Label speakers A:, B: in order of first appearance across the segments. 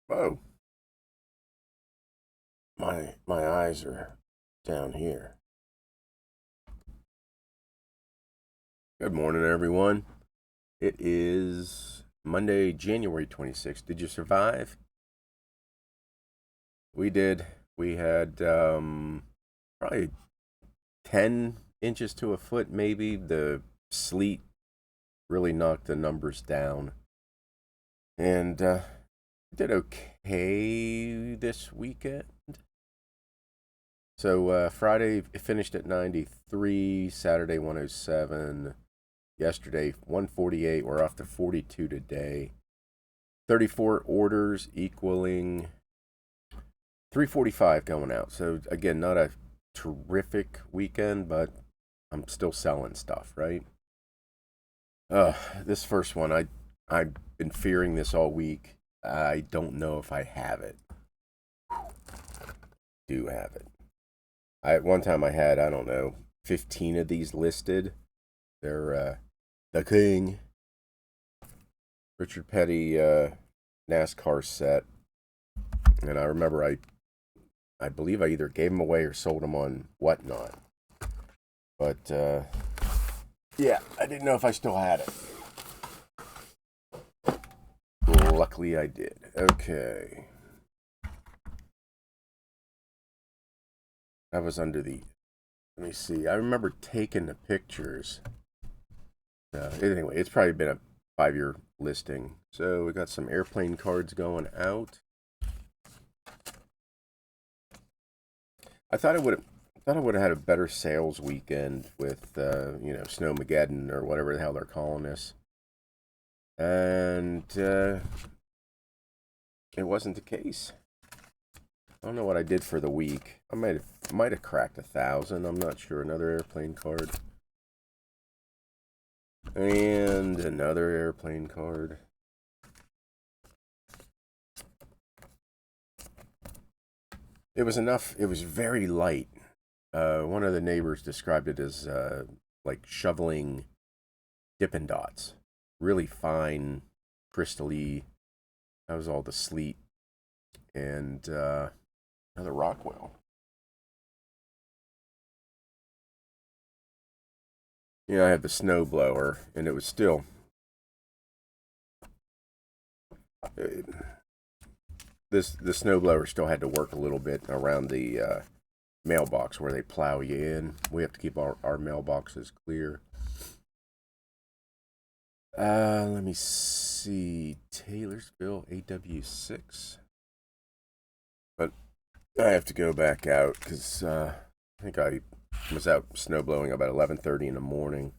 A: Whoa, my eyes are down here. Good morning, everyone. It is Monday, January 26th. Did you survive? We did. We had probably 10 inches to a foot, maybe. The sleet really knocked the numbers down. And did okay this weekend. So Friday it finished at 93, Saturday 107, yesterday 148. We're off to 42 today. 34 orders equaling 345 going out. So again, not a terrific weekend, but I'm still selling stuff, right? This first one, I've been fearing this all week. I don't know if I have it. Do have it. At one time I had, I don't know, 15 of these listed. They're the King Richard Petty NASCAR set, and I remember I believe I either gave them away or sold them on Whatnot. But yeah, I didn't know if I still had it. Luckily I did. Okay. I was under the. Let me see. I remember taking the pictures. Anyway, it's probably been a 5-year listing. So we got some airplane cards going out. I thought I would have had a better sales weekend with Snowmageddon or whatever the hell they're calling this, and it wasn't the case. I don't know what I did for the week. I might have cracked 1,000. I'm not sure. Another airplane card. And another airplane card. It was enough. It was very light. One of the neighbors described it as like shoveling Dippin' Dots. Really fine, crystally. That was all the sleet. And another Rockwell. I had the snow blower, and it was still. The snow blower still had to work a little bit around the mailbox where they plow you in. We have to keep our mailboxes clear. Let me see. Taylorsville AW6. But I have to go back out because I think I was out snow blowing about 11:30 in the morning.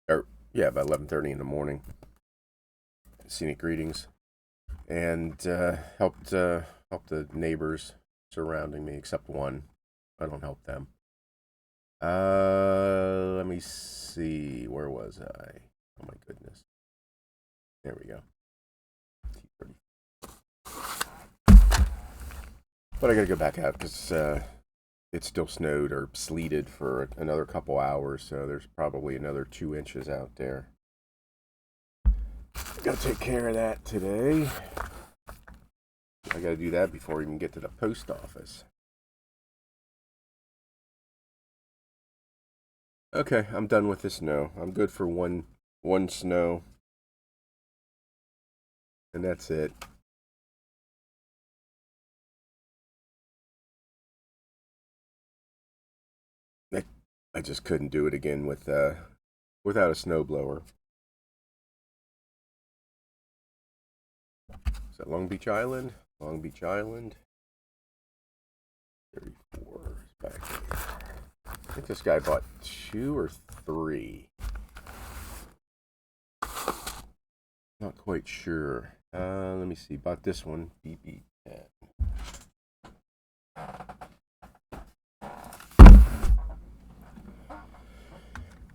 A: About 11:30 in the morning. Scenic greetings. And helped the neighbors surrounding me, except one. I don't help them. Let me see. Where was I? Oh my goodness. There we go. But I gotta go back out because it still snowed or sleeted for another couple hours, so there's probably another 2 inches out there. Gotta take care of that today. I gotta do that before we even get to the post office. Okay, I'm done with the snow. I'm good for one snow, and that's it. I just couldn't do it again without a snowblower. Is that Long Beach Island? Long Beach Island. 34 is back here. I think this guy bought 2 or 3. Not quite sure. Let me see. Bought this one. BB10.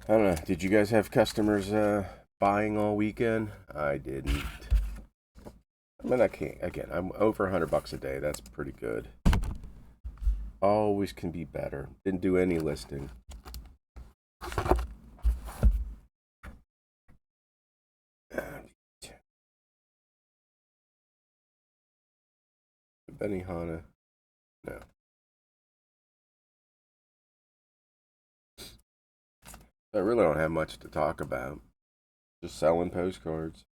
A: I don't know. Did you guys have customers buying all weekend? I didn't. I mean, I can't. Again, I'm over $100 a day. That's pretty good. Always can be better. Didn't do any listing. Benihana. No. I really don't have much to talk about. Just selling postcards.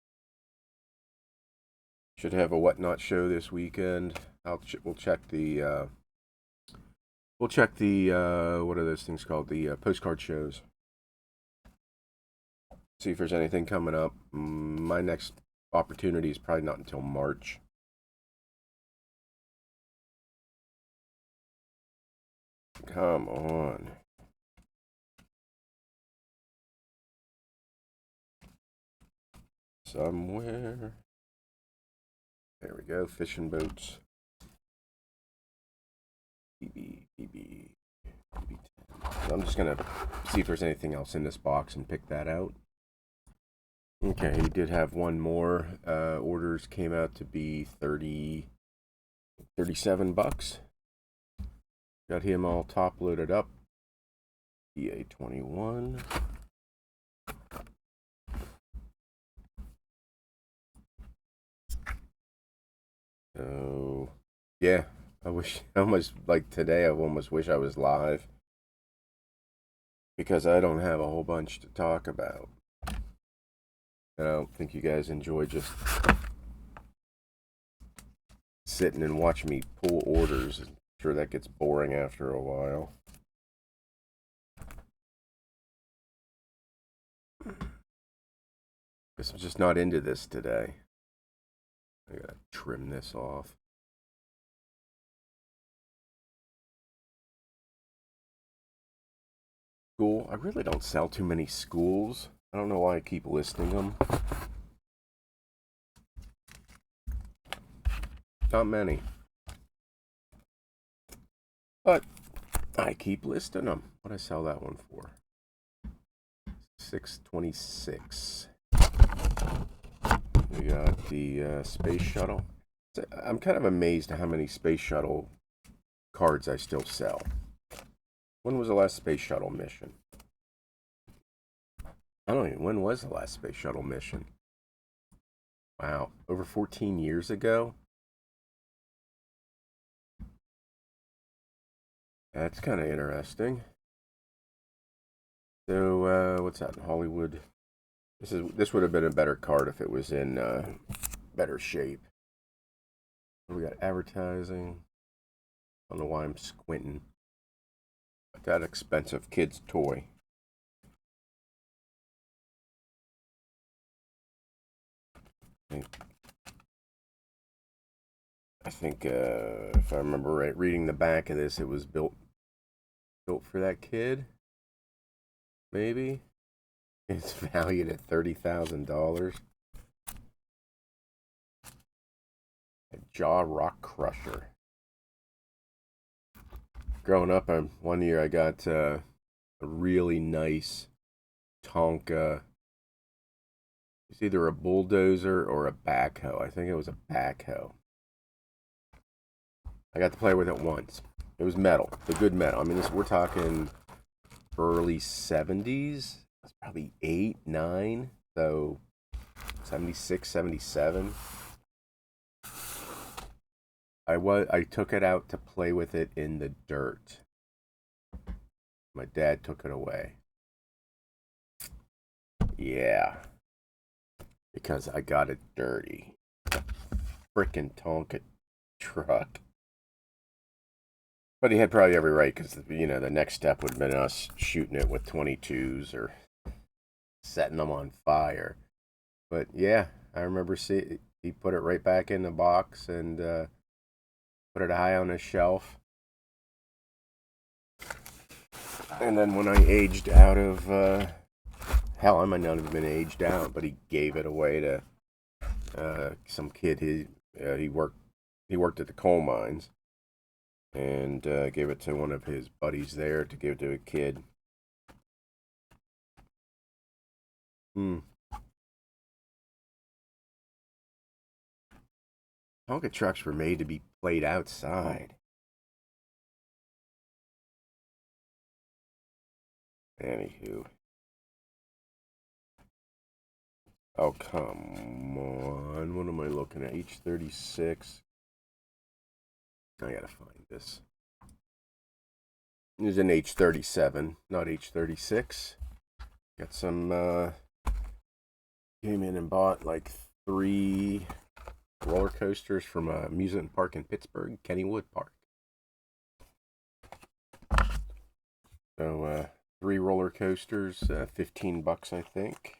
A: Should have a whatnot show this weekend. We'll check the what are those things called? The postcard shows. See if there's anything coming up. My next opportunity is probably not until March. Come on. Somewhere. There we go. Fishing boats. PB. So I'm just going to see if there's anything else in this box and pick that out. Okay, he did have one more. Orders came out to be $37. Got him all top loaded up. EA21. So, yeah, I almost like today, I almost wish I was live. Because I don't have a whole bunch to talk about. I don't think you guys enjoy just sitting and watching me pull orders. I'm sure that gets boring after a while. Guess I'm just not into this today. I gotta trim this off. School. I really don't sell too many schools. I don't know why I keep listing them. Not many. But I keep listing them. What'd I sell that one for? $626. We got the space shuttle. I'm kind of amazed at how many space shuttle cards I still sell. When was the last space shuttle mission? I don't even. When was the last space shuttle mission? Wow, over 14 years ago? That's kind of interesting. So, what's that in Hollywood? This would have been a better card if it was in better shape. We got advertising. I don't know why I'm squinting. But that expensive kid's toy. I think if I remember right, reading the back of this, it was built for that kid. Maybe it's valued at $30,000. A Jaw Rock Crusher. Growing up, one year I got a really nice Tonka. It's either a bulldozer or a backhoe. I think it was a backhoe. I got to play with it once. It was metal, the good metal. I mean, we're talking early 70s. It's probably 8, 9, so 76, 77. I took it out to play with it in the dirt. My dad took it away. Yeah. Because I got it dirty. Frickin' Tonka truck. But he had probably every right, because, the next step would have been us shooting it with 22s or setting them on fire. But yeah, I remember he put it right back in the box and put it high on his shelf. And then when I aged out of, hell, I might not have been aged out, but he gave it away to some kid. He worked at the coal mines. And gave it to one of his buddies there to give to a kid. Tonka trucks were made to be played outside. Anywho. Oh, come on. What am I looking at? H36. I gotta find this. It was an H37, not H36. Got some, came in and bought like 3 roller coasters from a amusement park in Pittsburgh, Kennywood Park. So, 3 roller coasters, $15, I think.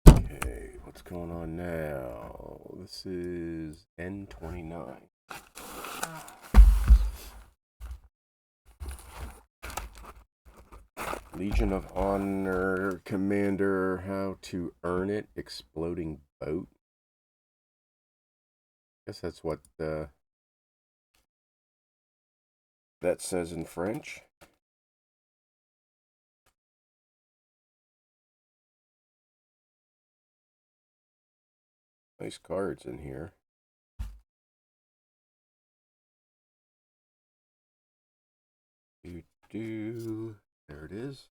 A: Okay, what's going on now? This is N29. Legion of Honor Commander, how to earn it, exploding boat. Guess that's what that says in French. Nice cards in here. There it is.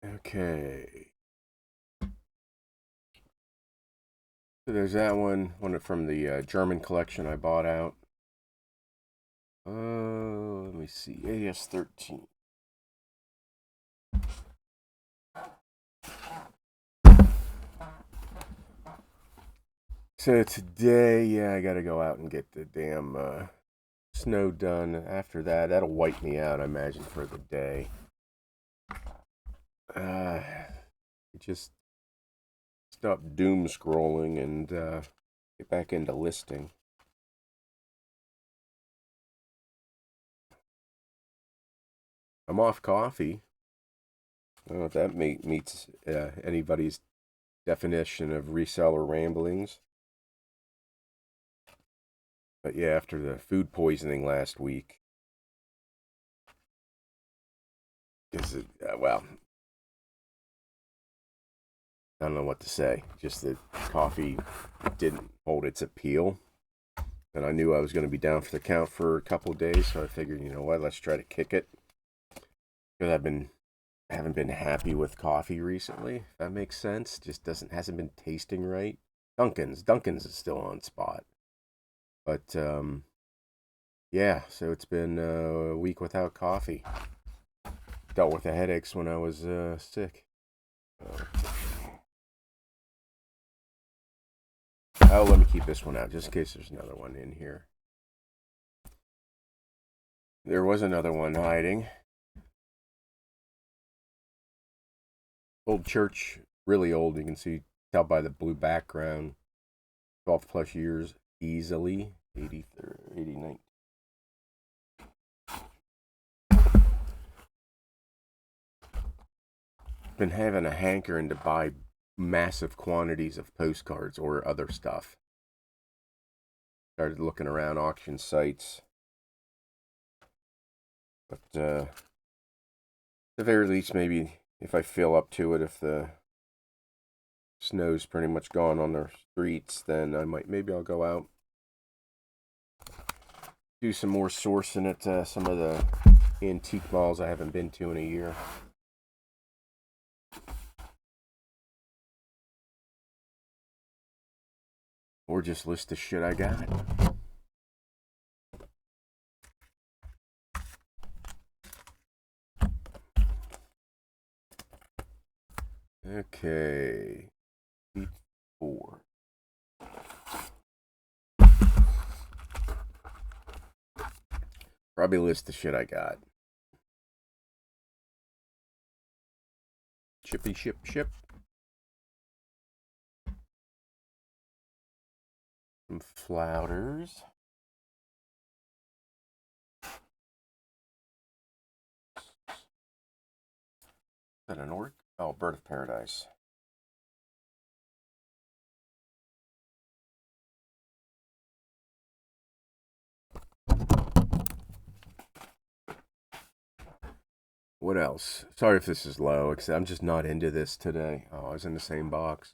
A: Okay. So there's that one from the German collection I bought out. Let me see. AS13. So today, yeah, I gotta go out and get the damn snow done. After that, that'll wipe me out, I imagine, for the day. Just stop doom scrolling and get back into listing. I'm off coffee. I don't know if that meets anybody's definition of reseller ramblings. But yeah, after the food poisoning last week, well, I don't know what to say. Just that coffee didn't hold its appeal. And I knew I was going to be down for the count for a couple of days, so I figured, you know what, let's try to kick it. Because I haven't been happy with coffee recently, if that makes sense. Just hasn't been tasting right. Dunkin's is still on spot. But yeah, so it's been a week without coffee. Dealt with the headaches when I was sick. Oh, let me keep this one out just in case there's another one in here. There was another one hiding. Old church, really old. You can tell by the blue background. 12 plus years easily. 89. Been having a hankering to buy massive quantities of postcards or other stuff. Started looking around auction sites. But at the very least, maybe if I feel up to it, if the snow's pretty much gone on the streets, then maybe I'll go out, do some more sourcing at some of the antique malls I haven't been to in a year. Or just list the shit I got. Okay. Beat 4. Probably list the shit I got. Chippy ship. Some flouters. Is that an orc? Oh, Bird of Paradise. What else? Sorry if this is low, except I'm just not into this today. Oh, I was in the same box.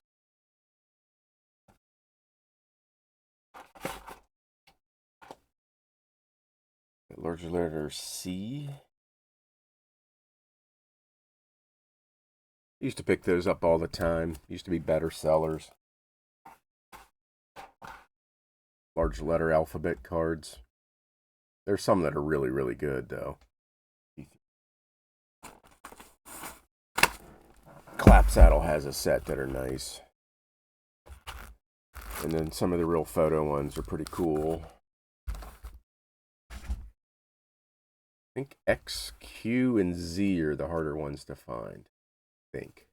A: Large letter C. Used to pick those up all the time. Used to be better sellers. Large letter alphabet cards. There's some that are really, really good, though. Clapsaddle has a set that are nice. And then some of the real photo ones are pretty cool. I think X, Q, and Z are the harder ones to find. I think.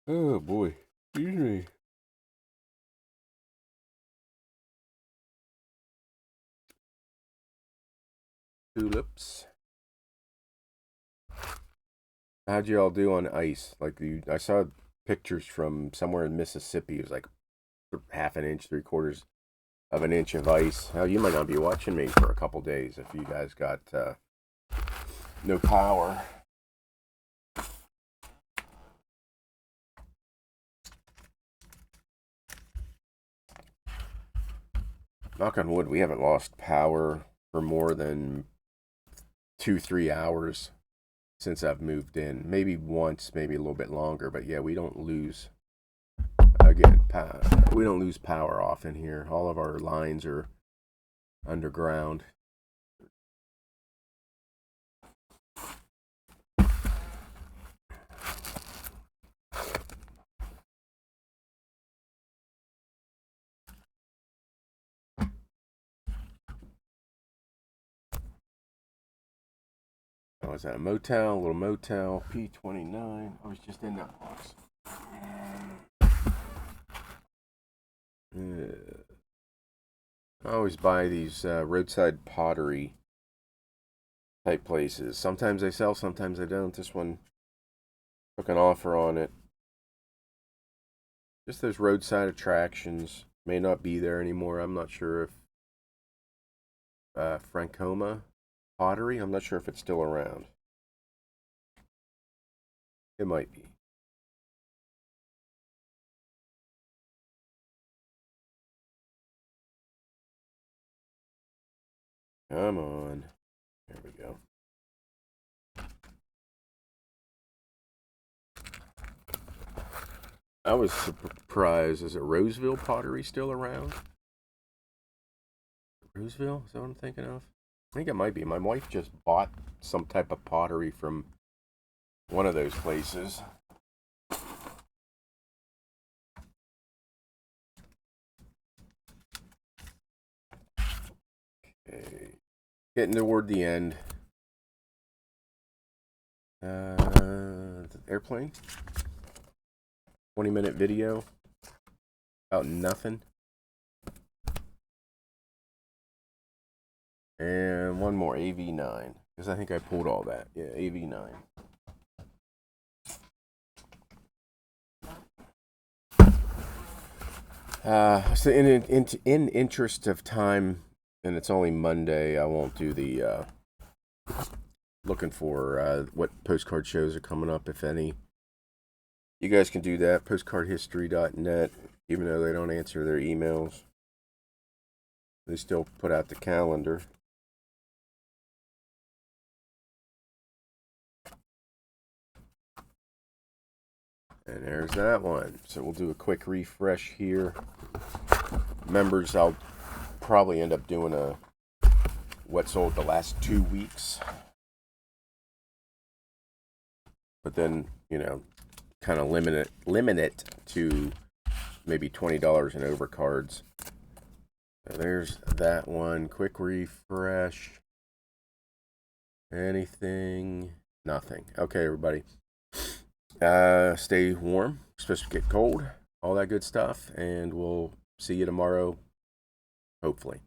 A: Oh boy. Excuse me. Tulips. How'd you all do on ice? Like I saw pictures from somewhere in Mississippi. It was like half an inch, 3/4 of an inch of ice. Now you might not be watching me for a couple days if you guys got no power. Knock on wood, we haven't lost power for more than 2-3 hours since I've moved in. Maybe once, maybe a little bit longer, but yeah, we don't lose. Again, we don't lose power often here. All of our lines are underground. Oh, is that a motel? A little motel. P29. I was just in that box. I always buy these roadside pottery type places. Sometimes they sell, sometimes they don't. This one took an offer on it. Just those roadside attractions. May not be there anymore. I'm not sure if Francoma pottery. I'm not sure if it's still around. It might be. Come on. There we go. I was surprised. Is it Roseville pottery still around? Roseville? Is that what I'm thinking of? I think it might be. My wife just bought some type of pottery from one of those places. Okay. Getting toward the end. Airplane. 20-minute video. About nothing. And one more, AV9. Because I think I pulled all that. Yeah, AV9. So in interest of time, and it's only Monday, I won't do the looking for what postcard shows are coming up, if any. You guys can do that, postcardhistory.net, even though they don't answer their emails. They still put out the calendar. And there's that one. So we'll do a quick refresh here. Members, I'll probably end up doing a what sold the last 2 weeks. But then, you know, kind of limit it to maybe $20 and over cards. So there's that one. Quick refresh. Anything? Nothing. Okay, everybody. Stay warm. It's supposed to get cold. All that good stuff. And we'll see you tomorrow, hopefully.